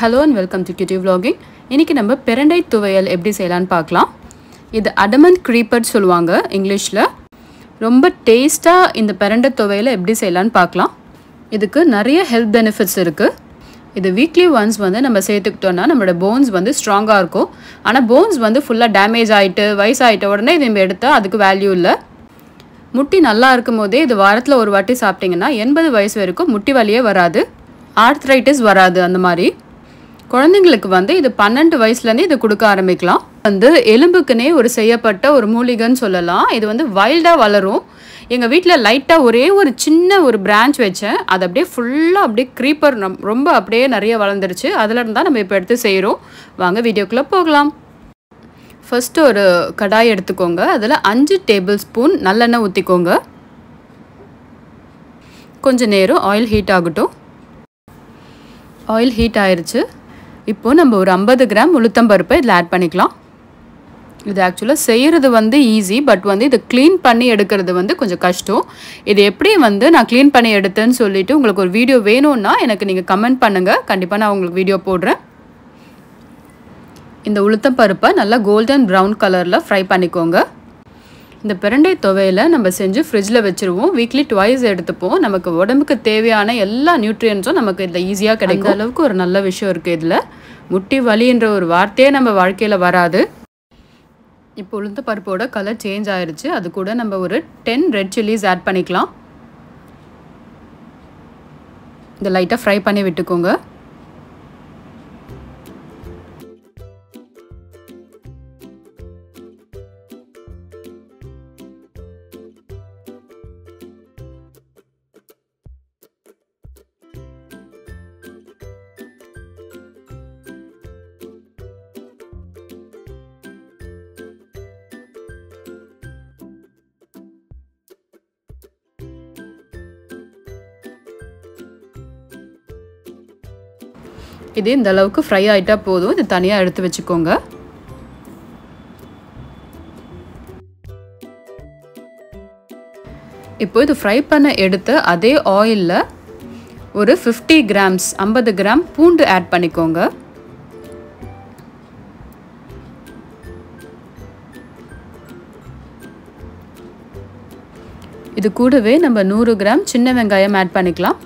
Hello and welcome to Kitty Vlogging. இன்னைக்கு நம்ம பெரண்டை துவையல் எப்படி செய்யலாம்னு பார்க்கலாம். இது adamant creeper சொல்லுவாங்க இங்கிலீஷ்ல. ரொம்ப டேஸ்டா இந்த பெரண்டை துவையலை எப்படி செய்யலாம்னு பார்க்கலாம். இதுக்கு நிறைய ஹெல்த் பெனிஃபிட்ஸ் இருக்கு. இது வீக்லி ஒன்ஸ் வந்து நம்ம சேர்த்துக்கிட்டோம்னா நம்மளோட போன்ஸ் வந்து ஸ்ட்ராங்கா இருக்கும். ஆனா போன்ஸ் வந்து ஃபுல்லா டேமேஜ் ஆயிட்டு வயசாயிட்ட உடனே இதை நம்ம எடுத்தா அதுக்கு வேல்யூ இல்ல. முட்டி நல்லா இருக்கும்போதே இது வாரத்துல ஒரு வாட்டி சாப்பிட்டீங்கன்னா 80 வயசு வரைக்கும் முட்டி வலியே வராது. ஆர்த்ரைட்டிஸ் வராது அந்த மாதிரி. குழந்தைங்களுக்கு வந்து இது 12 வயசுலேருந்தே இது கொடுக்க ஆரம்பிக்கலாம். வந்து எலும்புக்குனே ஒரு செய்யப்பட்ட ஒரு மூலிகைன்னு சொல்லலாம். இது வந்து வைல்டாக வளரும். எங்கள் வீட்டில் லைட்டாக ஒரே ஒரு சின்ன ஒரு பிரான்ச் வச்சேன். அது அப்படியே ஃபுல்லாக அப்படியே க்ரீப்பர் ரொம்ப அப்படியே நிறைய வளர்ந்துருச்சு. அதில் இருந்தால் நம்ம இப்போ எடுத்து செய்கிறோம். வாங்க வீடியோக்குள்ளே போகலாம். ஃபஸ்ட்டு ஒரு கடாய் எடுத்துக்கோங்க. அதில் 5 டேபிள் ஸ்பூன் நல்லெண்ணெய் ஊற்றிக்கோங்க. கொஞ்சம் நேரம் ஆயில் ஹீட் ஆகட்டும். ஆயில் ஹீட் ஆயிடுச்சு. இப்போது நம்ம ஒரு 50 கிராம் உளுத்தம்பருப்பை இதில் ஆட் பண்ணிக்கலாம். இது ஆக்சுவலாக செய்கிறது வந்து ஈஸி, பட் வந்து இது க்ளீன் பண்ணி எடுக்கிறது வந்து கொஞ்சம் கஷ்டம். இது எப்படி வந்து நான் க்ளீன் பண்ணி எடுத்தேன்னு சொல்லிவிட்டு உங்களுக்கு ஒரு வீடியோ வேணும்னா எனக்கு நீங்கள் கமெண்ட் பண்ணுங்கள். கண்டிப்பாக நான் உங்களுக்கு வீடியோ போடுறேன். இந்த உளுத்தம்பருப்பை நல்லா கோல்டன் ப்ரௌன் கலரில் ஃப்ரை பண்ணிக்கோங்க. இந்த பிரண்டை துவையலை நம்ம செஞ்சு ஃப்ரிட்ஜில் வச்சுருவோம். வீக்லி ட்வைஸ் எடுத்துப்போம். நமக்கு உடம்புக்கு தேவையான எல்லா நியூட்ரியன்ஸும் நமக்கு இதில் ஈஸியாக கிடைக்கும். அந்த அளவுக்கு ஒரு நல்ல விஷயம் இருக்குது இதில். முட்டி வலின்ற ஒரு வார்த்தையே நம்ம வாழ்க்கையில் வராது. இப்போ உளுந்த பருப்போட கலர் சேஞ்ச் ஆயிடுச்சு. அது கூட நம்ம ஒரு 10 ரெட் சில்லிஸ் ஆட் பண்ணிக்கலாம். இதை லைட்டாக ஃப்ரை பண்ணி விட்டுக்கோங்க. இது இந்த அளவுக்கு ஃப்ரை ஆகிட்டா போதும். இது தனியாக எடுத்து வச்சுக்கோங்க. இப்போ இது ஃப்ரை பண்ண எடுத்து அதே ஆயிலில் ஒரு 50 கிராம்ஸ் 50 கிராம் பூண்டு ஆட் பண்ணிக்கோங்க. இது கூடவே நம்ம 100 கிராம் சின்ன வெங்காயம் ஆட் பண்ணிக்கலாம்.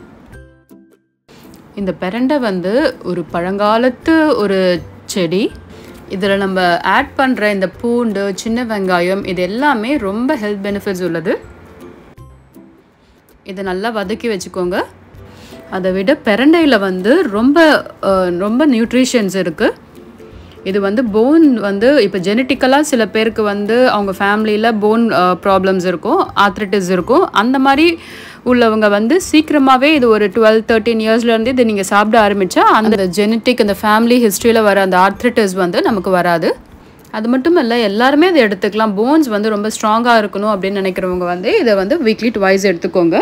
இந்த பெரண்டை வந்து ஒரு பழங்காலத்து ஒரு செடி. இதில் நம்ம ஆட் பண்ணுற இந்த பூண்டு சின்ன வெங்காயம் இது எல்லாமே ரொம்ப ஹெல்த் பெனிஃபிட்ஸ் உள்ளது. இதை நல்லா வதக்கி வச்சுக்கோங்க. அதை விட பெரண்டையில் வந்து ரொம்ப நியூட்ரிஷன்ஸ் இருக்குது. இது வந்து போன் வந்து இப்போ ஜெனட்டிக்கலாக சில பேருக்கு வந்து அவங்க ஃபேமிலியில் போன் ப்ராப்ளம்ஸ் இருக்கும், ஆர்த்ரைட்டிஸ் இருக்கும். அந்த மாதிரி உள்ளவங்க வந்து சீக்கிரமாகவே இது ஒரு 12-13 இயர்ஸ்லேருந்து இது நீங்கள் சாப்பிட ஆரம்பித்தா அந்த ஜெனட்டிக் அந்த ஃபேமிலி ஹிஸ்ட்ரியில் வர அந்த ஆர்த்ரைட்டிஸ் வந்து நமக்கு வராது. அது மட்டும் இல்லை, எல்லாருமே அதை எடுத்துக்கலாம். போன்ஸ் வந்து ரொம்ப ஸ்ட்ராங்காக இருக்கணும் அப்படின்னு நினைக்கிறவங்க வந்து இதை வந்து வீக்லி ட்வைஸ் எடுத்துக்கோங்க.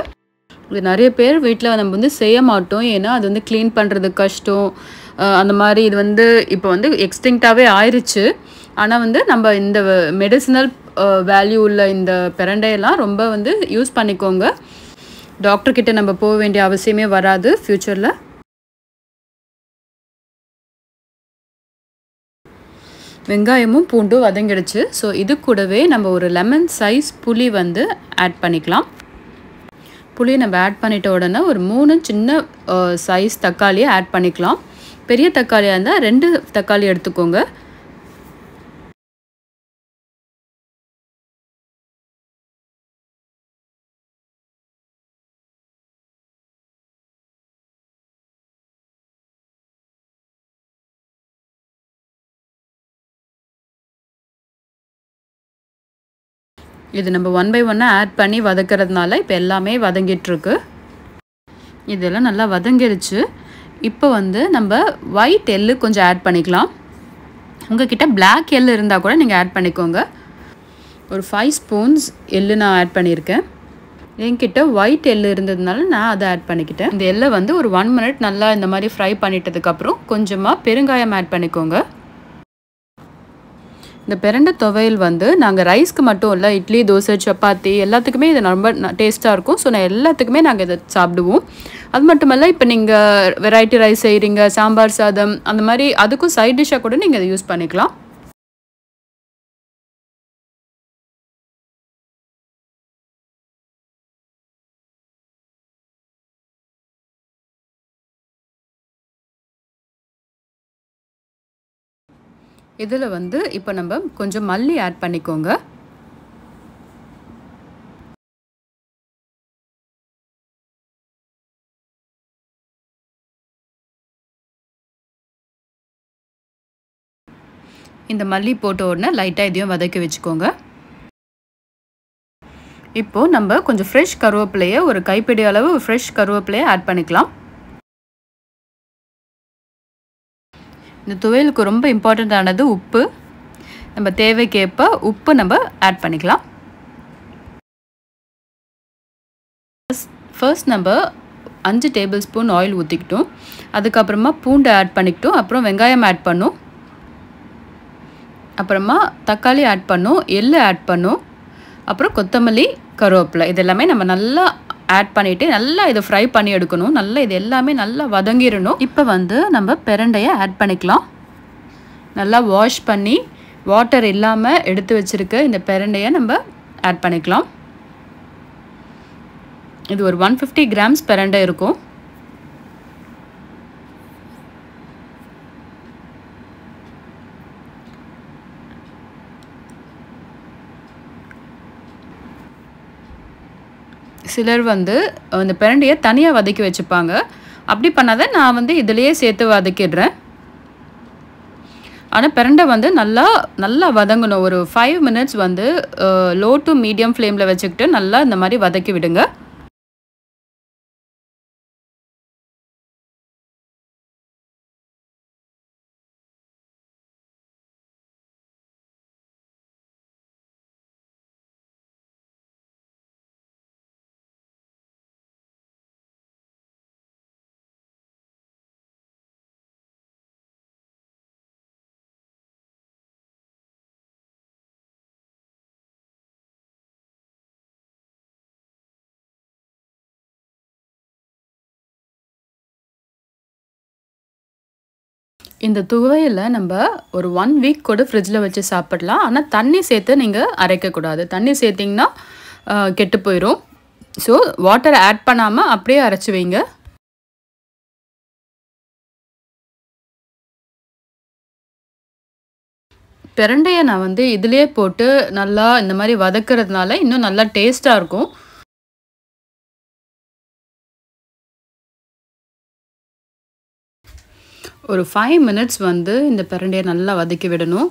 இது நிறைய பேர் வீட்டில் நம்ம வந்து செய்ய மாட்டோம். ஏன்னா அது வந்து க்ளீன் பண்ணுறது கஷ்டம். அந்த மாதிரி இது வந்து இப்போ வந்து எக்ஸ்டிங்க்டாகவே ஆயிடுச்சு. ஆனால் வந்து நம்ம இந்த மெடிசினல் வேல்யூ உள்ள இந்த பிரண்டையெல்லாம் ரொம்ப வந்து யூஸ் பண்ணிக்கோங்க. டாக்டர்கிட்ட நம்ம போக வேண்டிய அவசியமே வராது ஃப்யூச்சரில். வெங்காயமும் பூண்டும் வதங்கிடுச்சு. ஸோ இது கூடவே நம்ம ஒரு லெமன் சைஸ் புளி வந்து ஆட் பண்ணிக்கலாம். புளியை நம்ம ஆட் பண்ணிட்ட உடனே ஒரு 3 சின்ன சைஸ் தக்காளியை ஆட் பண்ணிக்கலாம். பெரிய தக்காளியாக இருந்தால் 2 தக்காளி எடுத்துக்கோங்க. இது நம்ம 1 by 1 ஆட் பண்ணி வதக்கிறதுனால இப்போ எல்லாமே வதங்கிட்டுருக்கு. இதெல்லாம் நல்லா வதங்கிடுச்சு. இப்போ வந்து நம்ம ஒயிட் எள்ளு கொஞ்சம் ஆட் பண்ணிக்கலாம். உங்ககிட்ட பிளாக் எள்ளு இருந்தால் கூட நீங்கள் ஆட் பண்ணிக்கோங்க. ஒரு 5 ஸ்பூன்ஸ் எள்ளு நான் ஆட் பண்ணியிருக்கேன். என்கிட்ட ஒயிட் எள்ளு இருந்ததுனால நான் அதை ஆட் பண்ணிக்கிட்டேன். இந்த எள்ளை வந்து ஒரு 1 மினிட் நல்லா இந்த மாதிரி ஃப்ரை பண்ணிட்டதுக்கப்புறம் கொஞ்சமாக பெருங்காயம் ஆட் பண்ணிக்கோங்க. இந்த பிரண்டை துவையல் வந்து நாங்கள் ரைஸ்க்கு மட்டும் இல்லை, இட்லி, தோசை, சப்பாத்தி எல்லாத்துக்குமே இது ரொம்ப டேஸ்ட்டாக இருக்கும். ஸோ நான் எல்லாத்துக்குமே நாங்கள் இதை சாப்பிடுவோம். அது மட்டுமல்ல, இப்போ நீங்கள் வெரைட்டி ரைஸ் செய்கிறீங்க, சாம்பார் சாதம் அந்த மாதிரி அதுக்கும் சைட் டிஷ்ஷாக கூட நீங்கள் இதை யூஸ் பண்ணிக்கலாம். இதில் வந்து இப்போ நம்ம கொஞ்சம் மல்லி ஆட் பண்ணிக்கோங்க. இந்த மல்லி போட்ட உடனே லைட்டாக இதையும் வதக்கி வச்சுக்கோங்க. இப்போது நம்ம கொஞ்சம் ஃப்ரெஷ் கருவேப்பிலையை, ஒரு கைப்பிடி அளவு ஃப்ரெஷ் கருவேப்பிலையை ஆட் பண்ணிக்கலாம். இந்த துவையலுக்கு ரொம்ப இம்பார்ட்டண்ட்டானது உப்பு. நம்ம தேவைக்கேற்ப உப்பு நம்ம ஆட் பண்ணிக்கலாம். ஃபர்ஸ்ட் நம்ம 5 டேபிள் ஸ்பூன் ஆயில் ஊற்றிக்கிட்டோம். அதுக்கப்புறமா பூண்டு ஆட் பண்ணிக்கிட்டோம். அப்புறம் வெங்காயம் ஆட் பண்ணோம். அப்புறமா தக்காளி ஆட் பண்ணோம், எள்ளு ஆட் பண்ணோம், அப்புறம் கொத்தமல்லி, கருவேப்பிலை இதெல்லாமே நம்ம நல்லா ஆட் பண்ணிவிட்டு நல்லா இதை ஃப்ரை பண்ணி எடுக்கணும். நல்லா இது எல்லாமே நல்லா வதங்கிடணும். இப்போ வந்து நம்ம பிரண்டையை ஆட் பண்ணிக்கலாம். நல்லா வாஷ் பண்ணி வாட்டர் இல்லாமல் எடுத்து வச்சுருக்க இந்த பிரண்டையை நம்ம ஆட் பண்ணிக்கலாம். இது ஒரு 150 கிராம்ஸ் பிரண்டை இருக்கும். சிலர் வந்து இந்த பிரண்டையை தனியாக வதக்கி வச்சுப்பாங்க. அப்படி பண்ணாத நான் வந்து இதிலேயே சேர்த்து வதக்கிடுறேன். ஆனால் பிரண்டை வந்து நல்லா வதங்கணும். ஒரு 5 மினிட்ஸ் வந்து லோ டு மீடியம் ஃப்ளேமில் வச்சுக்கிட்டு நல்லா இந்த மாதிரி வதக்கி விடுங்க. இந்த துவையலை நம்ம ஒரு 1 வீக் கூட ஃப்ரிட்ஜில் வச்சு சாப்பிடலாம். ஆனால் தண்ணி சேர்த்து நீங்கள் அரைக்கக்கூடாது. தண்ணி சேர்த்திங்கன்னா கெட்டு போயிடும். ஸோ வாட்டர் ஆட் பண்ணாமல் அப்படியே அரைச்சி வைங்க. பிரண்டையை நான் வந்து இதிலே போட்டு நல்லா இந்த மாதிரி வதக்கிறதுனால இன்னும் நல்லா டேஸ்ட்டாக இருக்கும். ஒரு 5 மினிட்ஸ் வந்து இந்த பிரண்டையை நல்லா வதக்கி விடணும்.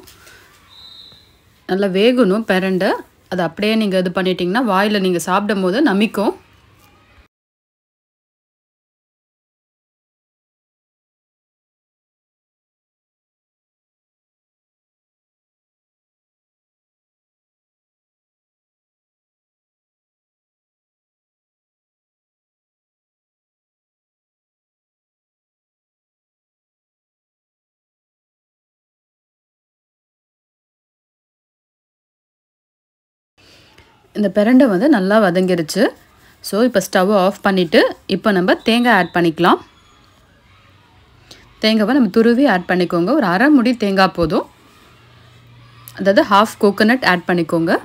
நல்லா வேகணும் பிரண்டை. அது அப்படியே நீங்கள் இது பண்ணிட்டீங்கன்னா வாயில் நீங்கள் சாப்பிடும் போது நமிக்கும். இந்த பிரண்டை வந்து நல்லா வதங்கிருச்சு. ஸோ இப்போ ஸ்டவ்வை ஆஃப் பண்ணிவிட்டு இப்போ நம்ம தேங்காய் ஆட் பண்ணிக்கலாம். தேங்காவை நம்ம துருவி ஆட் பண்ணிக்கோங்க. ஒரு அரை முடி தேங்காய் போதும். அதாவது ஹாஃப் கோகோனட் ஆட் பண்ணிக்கோங்க.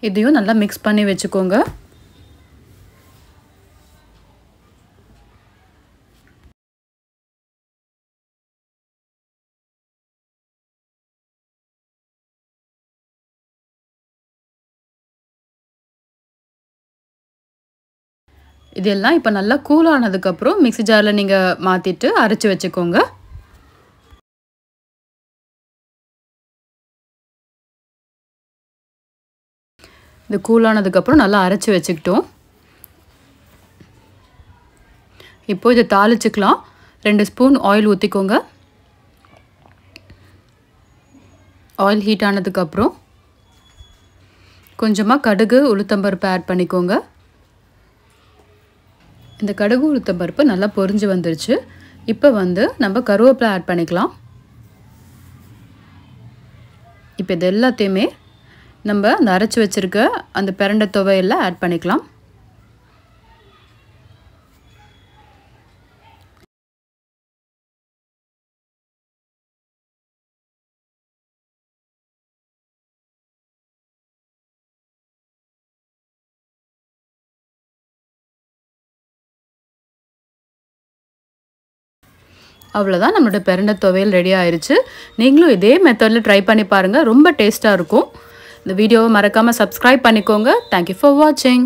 இதையும் நல்லா மிக்ஸ் பண்ணி வச்சுக்கோங்க. இதெல்லாம் இப்போ நல்லா கூலானதுக்கப்புறம் மிக்ஸி ஜாரில் நீங்கள் மாற்றிட்டு அரைச்சி வச்சுக்கோங்க. இது கூலானதுக்கப்புறம் நல்லா அரைச்சி வச்சுக்கிட்டோம். இப்போ இதை தாளிச்சுக்கலாம். 2 ஸ்பூன் ஆயில் ஊற்றிக்கோங்க. ஆயில் ஹீட் ஆனதுக்கப்புறம் கொஞ்சமாக கடுகு, உளுத்தம்பருப்பு ஆட் பண்ணிக்கோங்க. இந்த கடுகு, உளுத்தம்பருப்பு நல்லா பொரிஞ்சு வந்துருச்சு. இப்போ வந்து நம்ம கருவேப்பிலை ஆட் பண்ணிக்கலாம். இப்போ இது எல்லாத்தையுமே நம்ம அந்த அரைச்சி வச்சுருக்க அந்த பிரண்டை துவையல்ல ஆட் பண்ணிக்கலாம். அவ்வளோதான், நம்மளோட பிரண்டை துவையல் ரெடி ஆயிடுச்சு. நீங்களும் இதே மெத்தடில் ட்ரை பண்ணி பாருங்கள், ரொம்ப டேஸ்ட்டாக இருக்கும். இந்த வீடியோவை மறக்காமல் சப்ஸ்கிரைப் பண்ணிக்கோங்க. தேங்க்யூ ஃபார் வாட்சிங்.